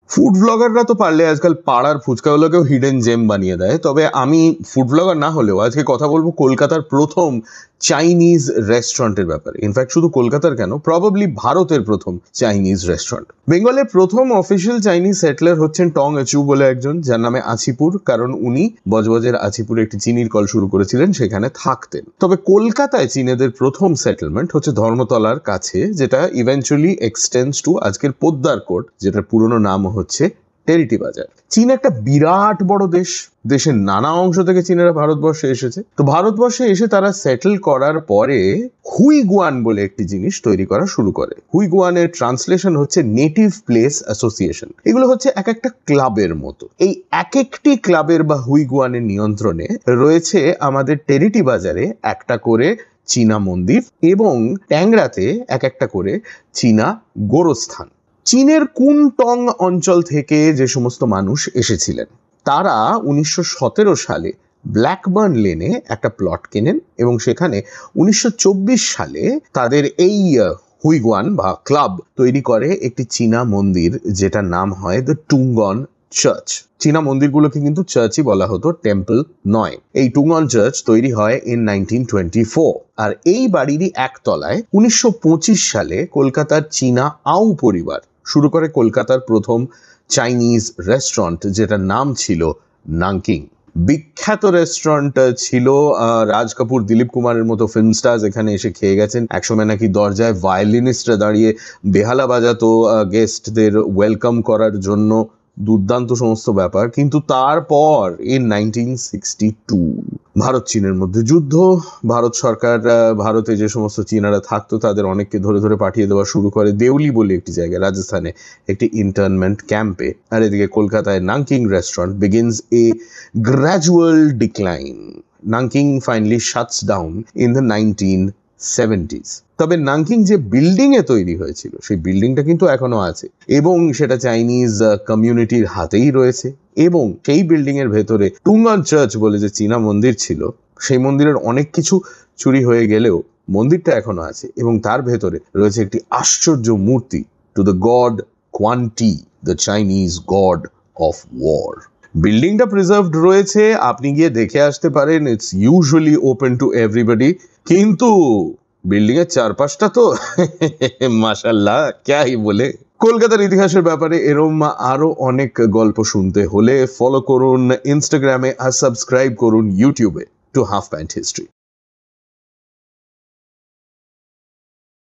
Food ব্লগাররা তো পারলে আজকাল পাড়ার ফুচকাগুলোকেও হিডেন জেম বানিয়ে দেয়, তবে আমি ফুড ব্লগার না হলেও আজকে কথা বলবো কলকাতার প্রথম চাইনিজ রেস্টুরেন্টের ব্যাপারে। ইনফ্যাক্ট শুধু কলকাতার কেন, প্রবাবলি ভারতের প্রথম চাইনিজ রেস্টুরেন্ট। বেঙ্গলের প্রথম অফিসিয়াল চাইনিজ সেটলার হচ্ছেন টং এচু বলে একজন, যার নামে আছিপুর, কারণ উনি বজবজের আছিপুরে একটি চিনির কল শুরু করেছিলেন, সেখানে থাকতেন। তবে কলকাতায় চীনেদের প্রথম সেটেলমেন্ট হচ্ছে ধর্মতলার কাছে, যেটা ইভেন্চুয়ালি এক্সটেন্ডস টু আজকের পোদ্দার কোট, যেটার পুরনো নাম হচ্ছে টেরিটি বাজার। চীন একটা বিরাট বড় দেশ, দেশের নানা অংশ থেকে চীনেরা ভারতবর্ষে এসেছে। তো ভারতবর্ষে এসে তারা সেটেল করার পরে হুইগুয়ান বলে একটি জিনিস তৈরি করা শুরু করে। হুইগুয়ানের ট্রান্সলেশন হচ্ছে নেটিভ প্লেস অ্যাসোসিয়েশন। এগুলো হচ্ছে এক একটা ক্লাবের মতো। এই এক একটি ক্লাবের বা হুইগুয়ানের নিয়ন্ত্রণে রয়েছে আমাদের টেরিটি বাজারে একটা করে চীনা মন্দির এবং ট্যাংরাতে এক একটা করে চীনা গোরস্থান। চীনের কুনটং অঞ্চল থেকে যে সমস্ত মানুষ এসেছিলেন তারা 1917 সালে ব্ল্যাকবার্ন লেনে একটা প্লট কেনেন এবং সেখানে 1924 সালে তাদের এই হুইগুয়ান বা ক্লাব তৈরি করে একটি চীনা মন্দির, যেটার নাম হয় দ্য টুঙ্গন চার্চ। চীনা মন্দিরগুলোকে কিন্তু চার্চই বলা হতো, টেম্পল নয়। এই টুঙ্গন চার্চ তৈরি হয় ইন 1924। আর এই বাড়িরই একতলায় 1925 সালে কলকাতার চীনা আউ পরিবার শুরু করে কলকাতার প্রথম চাইনিজ রেস্টুরেন্ট, যেটার নাম ছিল নাংকিং। বিখ্যাত রেস্টুরেন্ট ছিল, রাজ কাপুর, দিলীপ কুমারের মতো ফিল্ম স্টার্স এখানে এসে খেয়ে গেছেন। একসময় নাকি দরজায় ভায়োলিনিস্টরা দাঁড়িয়ে বেহালা বাজাতো গেস্টদের ওয়েলকাম করার জন্য। দুর্দান্ত সমস্ত ব্যাপার। কিন্তু তারপর ইন 1962 ভারত চীনের মধ্যে যুদ্ধ। ভারত সরকার ভারতে যে সমস্ত চীনারা থাকতো তাদের অনেককে ধরে ধরে পাঠিয়ে দেওয়া শুরু করে দেউলি বলে একটি জায়গায়, রাজস্থানে, একটি ইন্টারনমেন্ট ক্যাম্পে। আর এদিকে কলকাতায় Nanking restaurant begins a gradual decline. Nanking finally shuts down in the 1970s। তবে নাংকিং যে বিল্ডিং এ তৈরি হয়েছিল সেই বিল্ডিংটা কিন্তু এখনো আছে এবং সেটা চাইনিজ কমিউনিটির হাতেই রয়েছে। এবং সেই বিল্ডিং এর ভেতরে টুঙ্গন চার্চ বলে যে চীনা মন্দির ছিল, সেই মন্দিরের অনেক কিছু চুরি হয়ে গেলেও মন্দিরটা এখনো আছে এবং তার ভেতরে রয়েছে একটি আশ্চর্য মূর্তি to the god Kwan Ti, the Chinese god of war. বিল্ডিংটা প্রিজার্ভড রয়েছে, আপনি গিয়ে দেখে আসতে পারেন। It's usually open to everybody. কিন্তু বিল্ডিং এর চারপাশটা তো মাশাআল্লাহ, ক্যাই বলে। কলকাতার ইতিহাসের ব্যাপারে এরম আরো অনেক গল্প শুনতে হলে ফলো করুন ইনস্টাগ্রামে আর সাবস্ক্রাইব করুন ইউটিউবে টু হাফ প্যান্ট হিস্ট্রি।